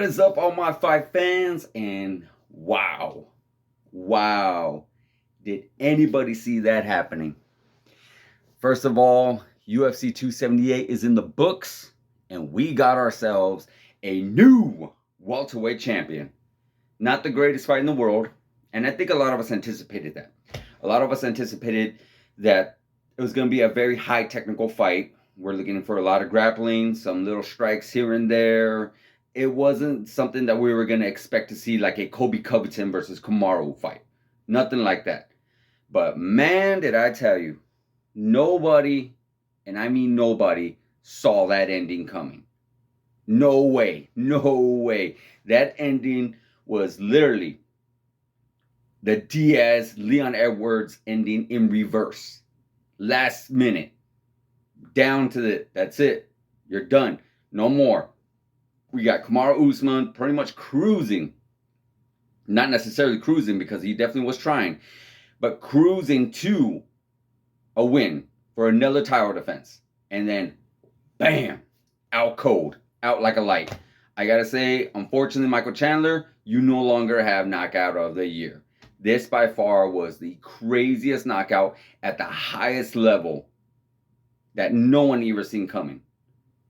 is up, all my fight fans? And wow, did anybody see that happening? First of all, UFC 278 is in the books, and we got ourselves a new welterweight champion. Not the greatest fight in the world, and I think a lot of us anticipated that. A lot of us anticipated that it was going to be a very high technical fight. We're looking for a lot of grappling, some little strikes here and there. It wasn't something that we were going to expect to see like a Colby Covington versus Kamaru fight. Nothing like that. But man, did I tell you, nobody, and I mean nobody, saw that ending coming. No way. That ending was literally the Diaz Leon Edwards ending in reverse. Last minute. Down to that's it. You're done. No more. We got Kamaru Usman pretty much cruising. Not necessarily cruising because he definitely was trying, but cruising to a win for another title defense. And then, bam, out cold, out like a light. I gotta say, unfortunately, Michael Chandler, you no longer have knockout of the year. This by far was the craziest knockout at the highest level that no one ever seen coming.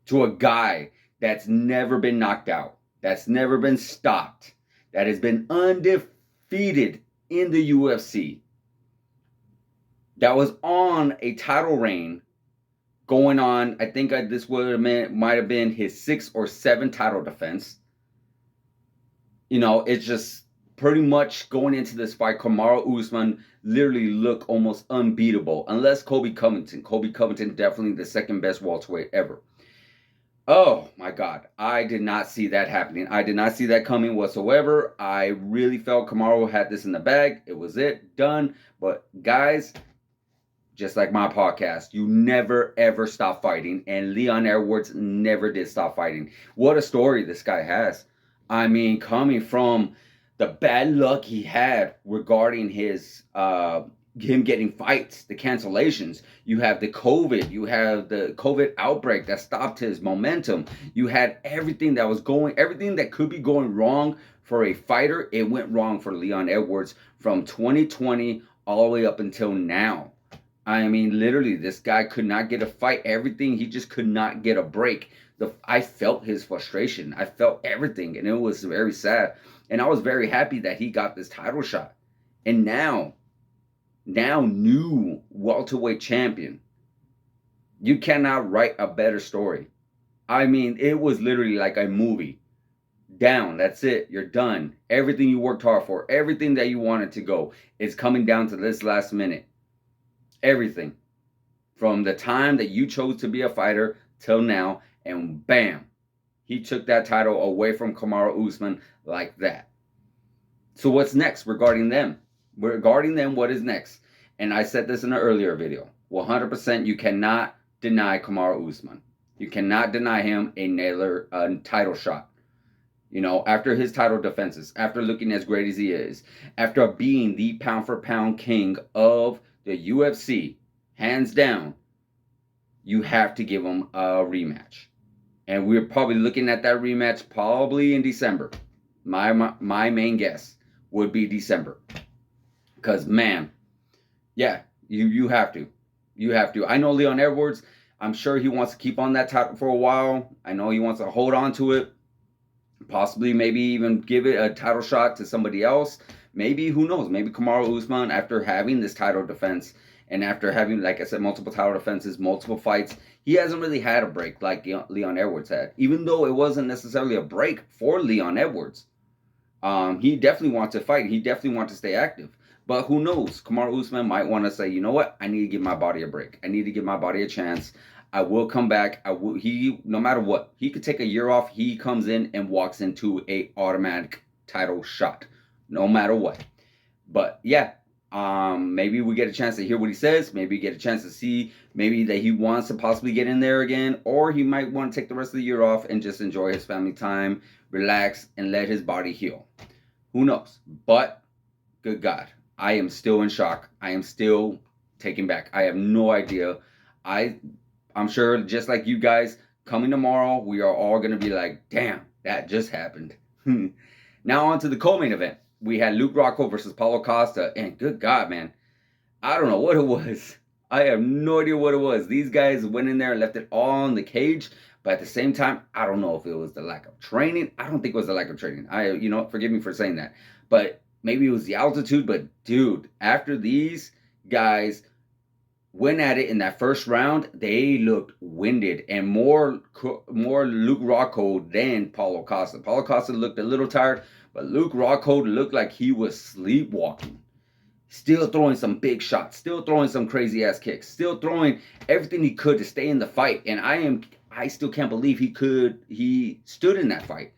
To a guy that's never been knocked out, that's never been stopped, that has been undefeated in the UFC, that was on a title reign going on, I think this might have been his 6th or 7th title defense. You know, it's just pretty much going into this fight, Kamaru Usman literally looked almost unbeatable, unless Colby Covington. Colby Covington definitely the second best welterweight ever. Oh my God, I did not see that happening. I did not see that coming whatsoever. I really felt Kamaru had this in the bag. It was it, done. But guys, just like my podcast, you never ever stop fighting, and Leon Edwards never did stop fighting. What a story this guy has. I mean, coming from the bad luck he had regarding his him getting fights, the cancellations. You have the COVID outbreak that stopped his momentum. You had everything that could be going wrong for a fighter. It went wrong for Leon Edwards from 2020 all the way up until now. I mean, literally, this guy could not get a fight. Everything, he just could not get a break. I felt his frustration. I felt everything, and it was very sad. And I was very happy that he got this title shot. And now new welterweight champion. You cannot write a better story. I mean, it was literally like a movie. Down, that's it. You're done. Everything you worked hard for, everything that you wanted to go, is coming down to this last minute. Everything. From the time that you chose to be a fighter till now, and bam, he took that title away from Kamaru Usman like that. So what's next regarding them? Regarding them, what is next? And I said this in an earlier video. 100% you cannot deny Kamaru Usman. You cannot deny him a title shot. You know, after his title defenses, after looking as great as he is, after being the pound for pound king of the UFC, hands down, you have to give him a rematch. And we're probably looking at that rematch probably in December. My main guess would be December. Because, man, yeah, you have to. You have to. I know Leon Edwards, I'm sure he wants to keep on that title for a while. I know he wants to hold on to it. Possibly maybe even give it a title shot to somebody else. Maybe, who knows, maybe Kamaru Usman, after having this title defense and after having, like I said, multiple title defenses, multiple fights, he hasn't really had a break like Leon Edwards had. Even though it wasn't necessarily a break for Leon Edwards. He definitely wants to fight. He definitely wants to stay active. But who knows? Kamaru Usman might want to say, you know what? I need to give my body a break. I need to give my body a chance. I will come back. No matter what, he could take a year off. He comes in and walks into a automatic title shot, no matter what. But yeah, maybe we get a chance to hear what he says. Maybe get a chance to see maybe that he wants to possibly get in there again, or he might want to take the rest of the year off and just enjoy his family time, relax, and let his body heal. Who knows? But good God, I am still in shock. I am still taken back. I have no idea. I'm sure just like you guys, coming tomorrow, we are all going to be like, damn, that just happened. Now on to the co-main event. We had Luke Rockhold versus Paulo Costa, and good God, man, I don't know what it was. I have no idea what it was. These guys went in there and left it all in the cage, but at the same time, I don't know if it was the lack of training. I don't think it was the lack of training. Forgive me for saying that, but maybe it was the altitude. But dude, after these guys went at it in that first round, they looked winded and more Luke Rockhold than Paulo Costa. Paulo Costa looked a little tired, but Luke Rockhold looked like he was sleepwalking. Still throwing some big shots, still throwing some crazy ass kicks, still throwing everything he could to stay in the fight. And I still can't believe he stood in that fight.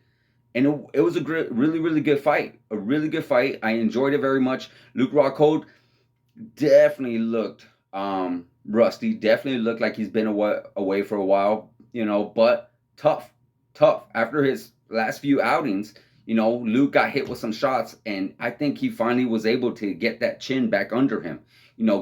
And it was a really, really good fight. A really good fight. I enjoyed it very much. Luke Rockhold definitely looked rusty. Definitely looked like he's been away for a while, but tough. After his last few outings, Luke got hit with some shots, and I think he finally was able to get that chin back under him,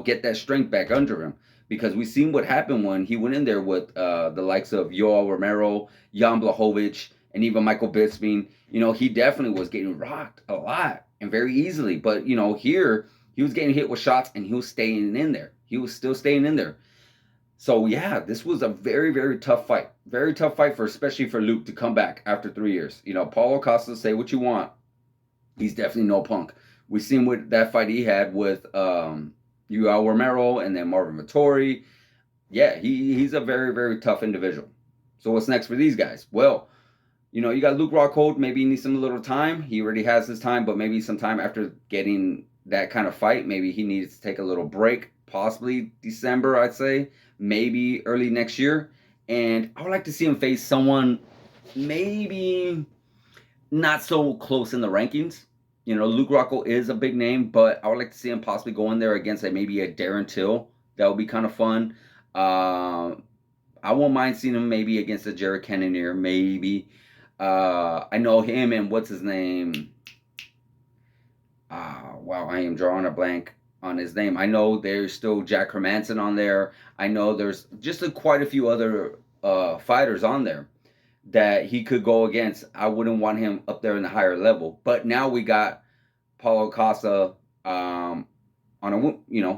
get that strength back under him. Because we seen what happened when he went in there with the likes of Yoel Romero, Jan Blachowicz, and even Michael Bisping. He definitely was getting rocked a lot and very easily. But, here he was getting hit with shots, and he was staying in there. He was still staying in there. So yeah, this was a very, very tough fight. Very tough fight especially for Luke to come back after 3 years. Paulo Costa, say what you want. He's definitely no punk. We seen what that fight he had with Yoel Romero and then Marvin Vettori. Yeah, he's a very, very tough individual. So what's next for these guys? Well, you got Luke Rockhold. Maybe he needs some little time. He already has his time, but maybe some time after getting that kind of fight, maybe he needs to take a little break. Possibly December, I'd say. Maybe early next year. And I would like to see him face someone maybe not so close in the rankings. Luke Rockhold is a big name, but I would like to see him possibly go in there against maybe a Darren Till. That would be kind of fun. I won't mind seeing him maybe against a Jared Cannonier, maybe. I know him and what's his name? Wow, I am drawing a blank on his name. I know there's still Jack Hermanson on there. I know there's just quite a few other fighters on there that he could go against. I wouldn't want him up there in the higher level. But now we got Paulo Costa on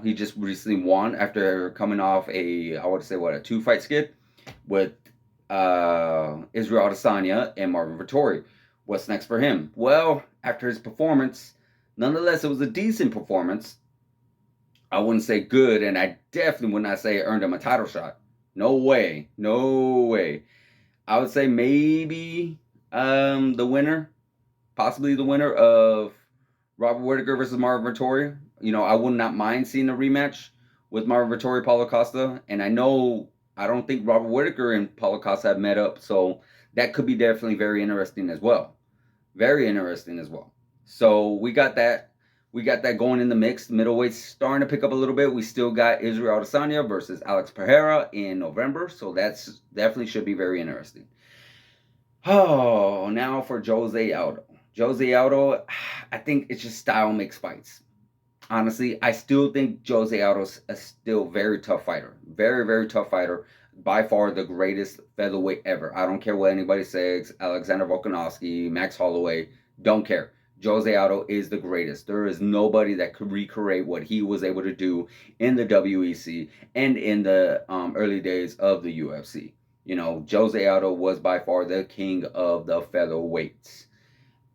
he just recently won after coming off a 2-fight skid with Israel Adesanya and Marvin Vettori. What's next for him? Well, after his performance, nonetheless, it was a decent performance. I wouldn't say good, and I definitely would not say it earned him a title shot. No way. I would say maybe possibly the winner of Robert Whittaker versus Marvin Vettori. I would not mind seeing a rematch with Marvin Vettori, Paulo Costa, and I don't think Robert Whittaker and Paulo Costa have met up, so that could be definitely very interesting as well. Very interesting as well. So we got that. We got that going in the mix. Middleweight's starting to pick up a little bit. We still got Israel Adesanya versus Alex Pereira in November. So that's definitely should be very interesting. Oh, now for Jose Aldo. Jose Aldo, I think it's just style makes fights. Honestly, I still think Jose Aldo's a still very tough fighter. Very, very tough fighter. By far the greatest featherweight ever. I don't care what anybody says. Alexander Volkanovski, Max Holloway, don't care. Jose Aldo is the greatest. There is nobody that could recreate what he was able to do in the WEC and in the early days of the UFC. Jose Aldo was by far the king of the featherweights.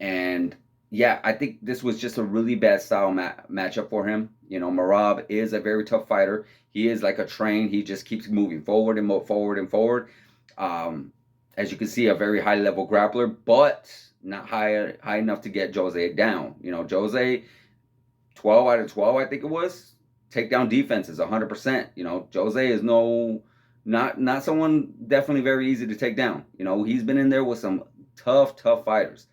And yeah, I think this was just a really bad style matchup for him. Merab is a very tough fighter. He is like a train. He just keeps moving forward and forward and forward. As you can see, a very high level grappler, but not high enough to get Jose down. Jose, 12 out of 12, I think it was. Takedown defense is 100%. Jose is not someone definitely very easy to take down. He's been in there with some tough fighters,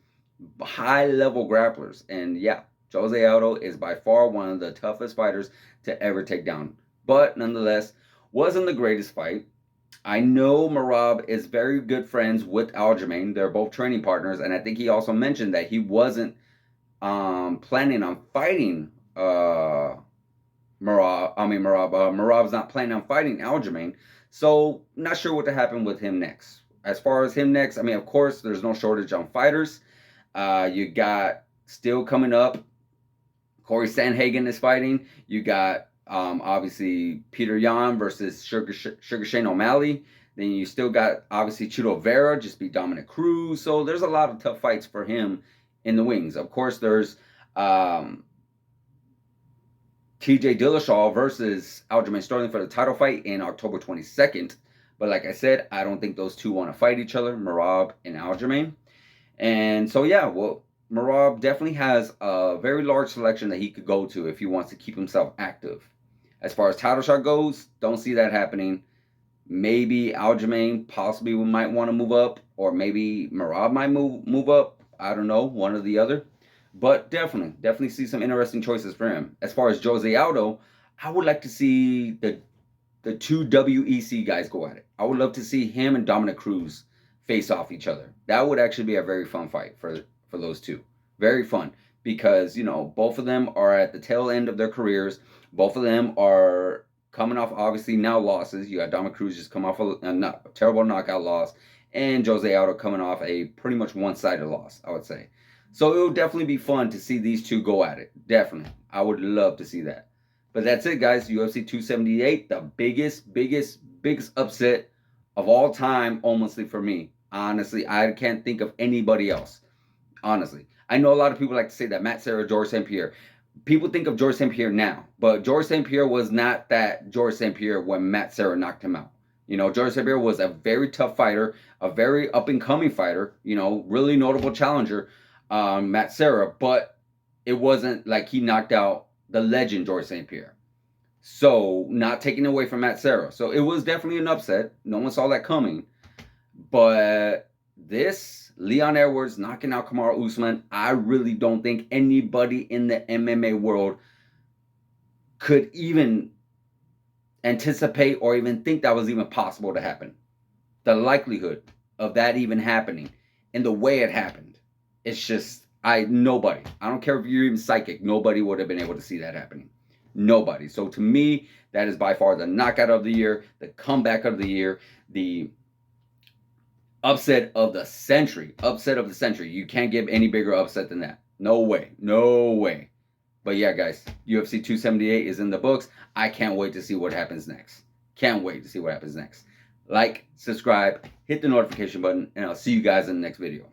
high level grapplers, and yeah, Jose Aldo is by far one of the toughest fighters to ever take down. But nonetheless, wasn't the greatest fight. I know Merab is very good friends with Aljamain. They're both training partners, and I think he also mentioned that he wasn't planning on fighting Merab. Merab's not planning on fighting Aljamain, so not sure what to happen with him next. As far as him next, of course, there's no shortage on fighters. You got still coming up, Corey Sandhagen is fighting. You got obviously Peter Yan versus Sugar Shane O'Malley. Then you still got obviously Chito Vera just beat Dominic Cruz. So there's a lot of tough fights for him in the wings. Of course, there's TJ Dillashaw versus Aljamain Sterling for the title fight in October 22nd. But like I said, I don't think those two want to fight each other, Merab and Aljamain. And so yeah, well, Merab definitely has a very large selection that he could go to if he wants to keep himself active. As far as title shot goes, don't see that happening. Maybe Aljamain possibly might want to move up, or maybe Merab might move up. I don't know, one or the other. But definitely see some interesting choices for him. As far as Jose Aldo, I would like to see the two WEC guys go at it. I would love to see him and Dominic Cruz face off each other. That would actually be a very fun fight for those two. Very fun because, you know, both of them are at the tail end of their careers. Both of them are coming off obviously now losses. You got Dominic Cruz just come off a terrible knockout loss, and Jose Aldo coming off a pretty much one-sided loss, I would say. So it would definitely be fun to see these two go at it. Definitely. I would love to see that. But that's it, guys. UFC 278, the biggest upset of all time, almost for me. Honestly, I can't think of anybody else. Honestly. I know a lot of people like to say that Matt Serra, George St. Pierre. People think of George St. Pierre now, but George St. Pierre was not that George St. Pierre when Matt Serra knocked him out. You know, George St. Pierre was a very tough fighter, a very up-and-coming fighter, you know, really notable challenger, Matt Serra, but it wasn't like he knocked out the legend George St. Pierre. So, not taking away from Matt Serra. So, it was definitely an upset. No one saw that coming. But this, Leon Edwards knocking out Kamaru Usman, I really don't think anybody in the MMA world could even anticipate or even think that was even possible to happen. The likelihood of that even happening and the way it happened, it's just, nobody. I don't care if you're even psychic, nobody would have been able to see that happening. Nobody. So to me, that is by far the knockout of the year, the comeback of the year, the upset of the century. Upset of the century. You can't give any bigger upset than that. No way. No way. But yeah, guys, UFC 278 is in the books. I can't wait to see what happens next. Can't wait to see what happens next. Like, subscribe, hit the notification button, and I'll see you guys in the next video.